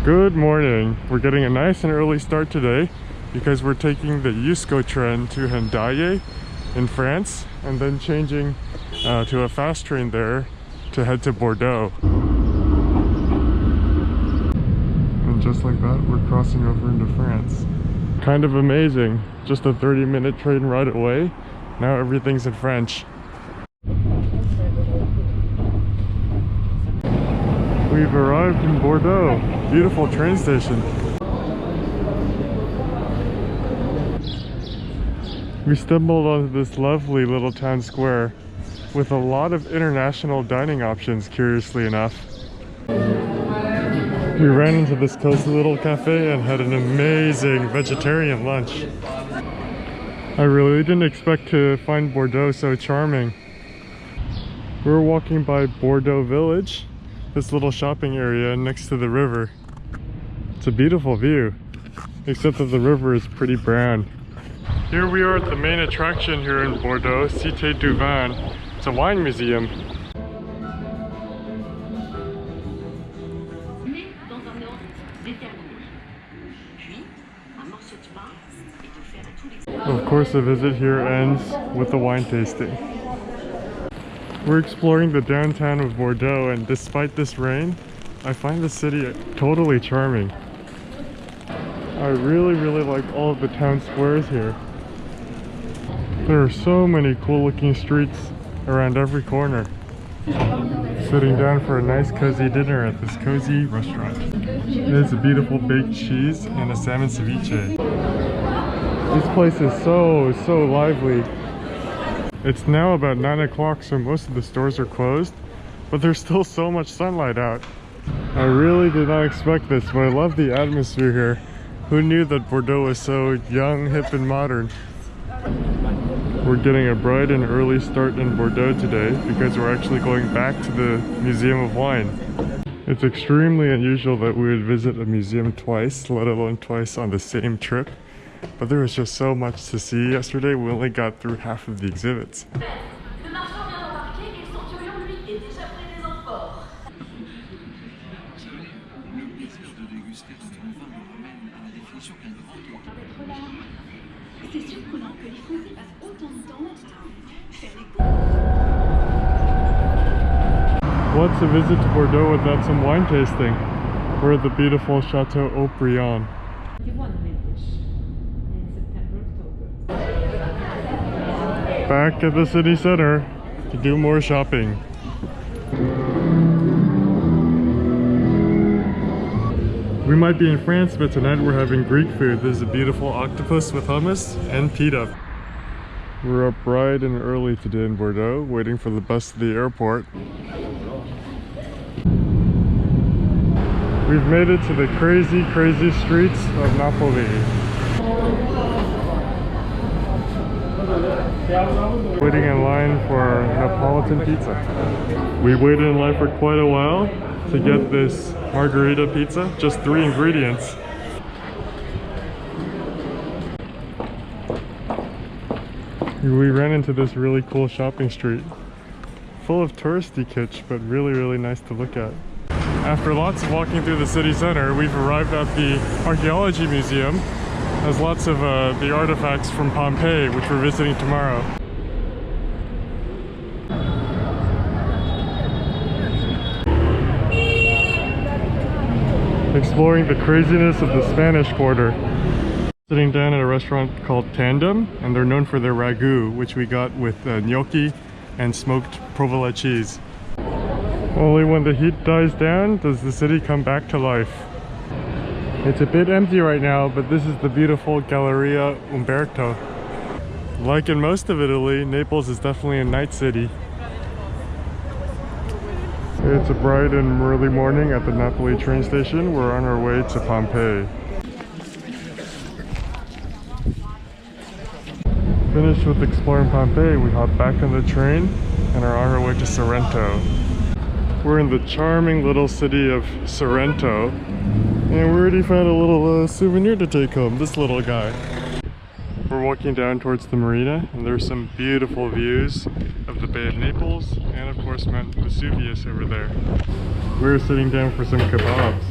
Good morning. We're getting a nice and early start today because we're taking the Jusco train to Hendaye in France and then changing to a fast train there to head to Bordeaux. And just like that, we're crossing over into France. Kind of amazing. Just a 30-minute train ride away. Now everything's in French. We've arrived in Bordeaux. Beautiful train station. We stumbled onto this lovely little town square with a lot of international dining options, curiously enough. We ran into this cozy little cafe and had an amazing vegetarian lunch. I really didn't expect to find Bordeaux so charming. We were walking by Bordeaux Village, this little shopping area next to the river. It's a beautiful view, except that the river is pretty brown. Here we are at the main attraction here in Bordeaux, Cite du Vin. It's a wine museum. Of course, the visit here ends with the wine tasting. We're exploring the downtown of Bordeaux, and despite this rain, I find the city totally charming. I really like all of the town squares here. There are so many cool looking streets around every corner. Sitting down for a nice cozy dinner at this cozy restaurant. There's a beautiful baked cheese and a salmon ceviche. This place is so lively. It's now about 9 o'clock, so most of the stores are closed, but there's still so much sunlight out. I really did not expect this, but I love the atmosphere here. Who knew that Bordeaux was so young, hip, and modern? We're getting a bright and early start in Bordeaux today because we're actually going back to the Museum of Wine. It's extremely unusual that we would visit a museum twice, let alone twice on the same trip. But there was just so much to see yesterday, we only got through half of the exhibits. What's a visit to Bordeaux without some wine tasting? We're at the beautiful Chateau Haut Brion. Back at the city center to do more shopping. We might be in France, but tonight we're having Greek food. There's a beautiful octopus with hummus and pita. We're up bright and early today in Bordeaux, waiting for the bus to the airport. We've made it to the crazy streets of Napoli. Waiting in line for Neapolitan pizza. We waited in line for quite a while to get this margarita pizza, just 3 ingredients. We ran into this really cool shopping street, full of touristy kitsch, but really nice to look at. After lots of walking through the city center, we've arrived at the Archaeology Museum. It has lots of the artifacts from Pompeii, which we're visiting tomorrow. Exploring the craziness of the Spanish Quarter. Sitting down at a restaurant called Tandem, and they're known for their ragu, which we got with gnocchi and smoked provolone cheese. Only when the heat dies down does the city come back to life. It's a bit empty right now, but this is the beautiful Galleria Umberto. Like in most of Italy, Naples is definitely a night city. It's a bright and early morning at the Napoli train station. We're on our way to Pompeii. Finished with exploring Pompeii, we hop back on the train and are on our way to Sorrento. We're in the charming little city of Sorrento, and we already found a little souvenir to take home, this little guy. We're walking down towards the marina, and there's some beautiful views of the Bay of Naples and of course Mount Vesuvius over there. We're sitting down for some kebabs.